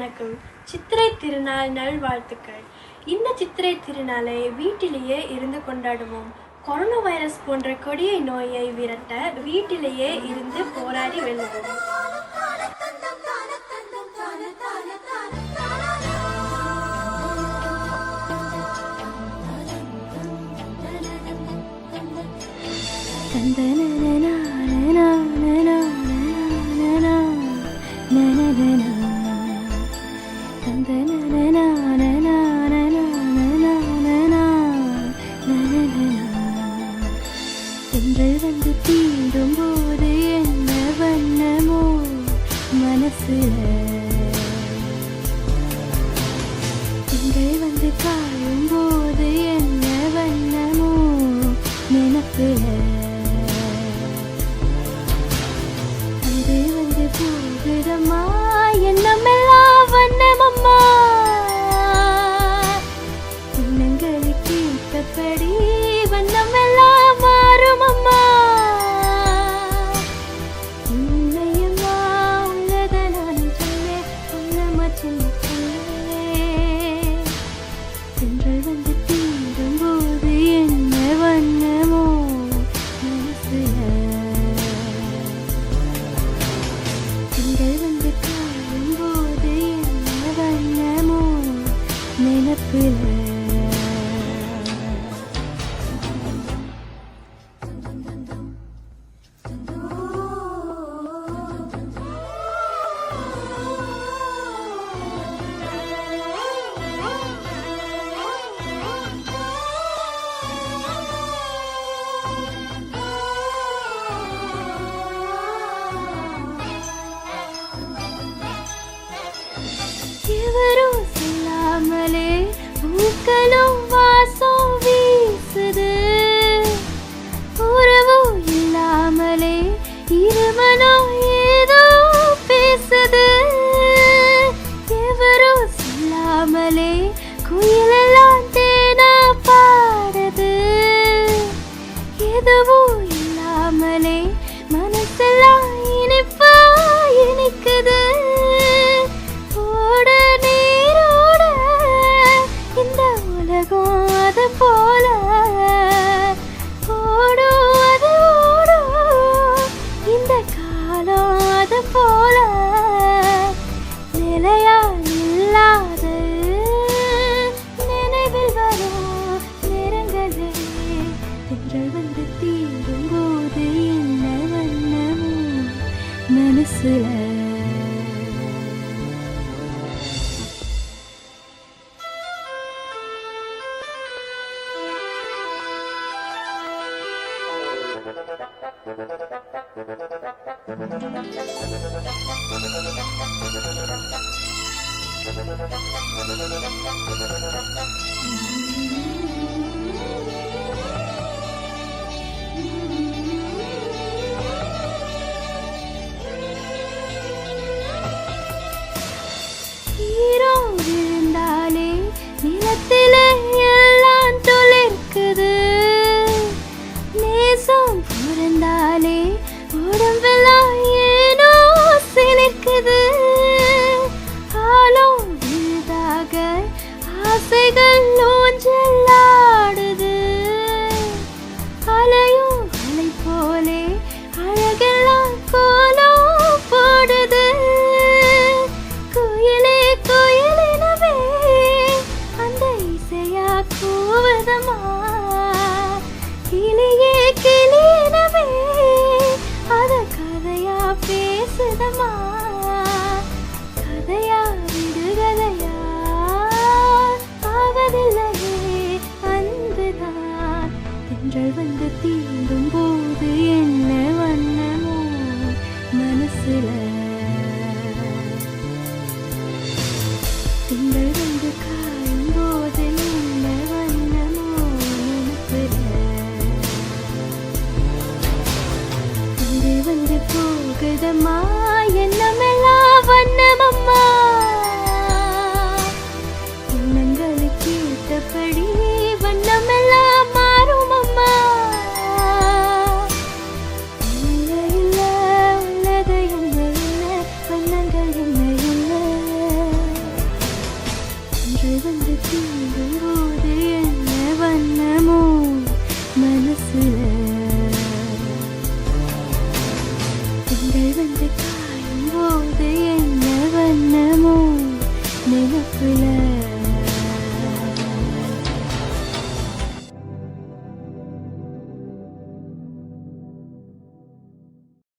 அனைவருக்கும் சித்திரை திருநாள் நல்வாழ்த்துக்கள். இந்த சித்திரை திருநாளை வீட்டிலேயே இருந்து கொண்டாடுவோம். கொரோனா வைரஸ் போன்ற கொடிய நோயை விரட்ட வீட்டிலேயே இருந்து போராடி வெல்லுவோம். தென்றல் வந்து தீண்டும் போது என்ன வண்ணமோ மனசுல, தென்றல் வந்து காயும் போது என்ன வண்ணமோ நினப்புல, அது வந்து போகுதம்மா என்னமெல்லாம் வண்ணமம்மா, எண்ணங்களுக்கு ஏற்றபடி வண்ணமெல்லாம் மாறும் அம்மா. உண்மையம்மா உள்ளத நான் சொல்லே உள்ளமா சின்ன தென்றல் வந்து தீண்டும் போது என்ன வண்ணமோ மனசுல, தென்றல் வந்து காயும் போது என்ன வண்ணமோ நினப்புல. எவரும் சொல்லாமலே பூக்களும் வாசம் வீசுது, உறவும் இல்லாமலே இருமனம் ஏதோ பேசுது, எவரும் சொல்லாமலே குயிலெல்லாம் தேனா பாடுது, எதுவும் இல்லாமலே மனசெல்லாம் இனிப்பா இனிக்குது. அது போல ஓடும் அது ஓடும் இந்த காலம், அது போல நிலையா இல்லாத நினைவில் வரும் நேரங்களே, தென்றல் வந்து தீண்டும் போது என்ன வண்ணமோ மனசுல. ஈரோ விழுந்தாலே நிலத்திலே எல்லாம் துளிர்க்குது, நேசம் புரிந்தாலே உடம்பெல்லாம் ஏனோ சிலிர்க்குது, ஆழம் விழுதாக ஆசைகள் ஊஞ்சலாடுது, அலையும் அலை போலே அழகெல்லாம் கோலம் போடுது, குயிலே குயிலினவே அந்த இசையா கூவதமா, கிளியே கிளியினவே அத கதையா பேசுதமா, கதையா விடுகதையா ஆவதில்லையே அன்புதான். தென்றல் வந்து தீண்டும் போது என்ன வண்ணமோ மனசுல, தென்றல் வந்து காயும் போது என்ன வண்ணமோ நினப்புல, வந்து வந்து போகுதம்மா என்னமெல்லாம் வண்ணமம்மா, எண்ணங்களுக்கு ஏற்றபடி வண்ணமெல்லாம் மாறும் அம்மா. இல்லை இல்லை உள்ளது என்ன இல்லை வண்ணங்கள் என்ன இல்லை. தென்றல் வந்து தீண்டும் போது என்ன வண்ணமோ மனசுல திங்கள் வந்து காயும் போது என்ன வண்ணமோ நினைப்புல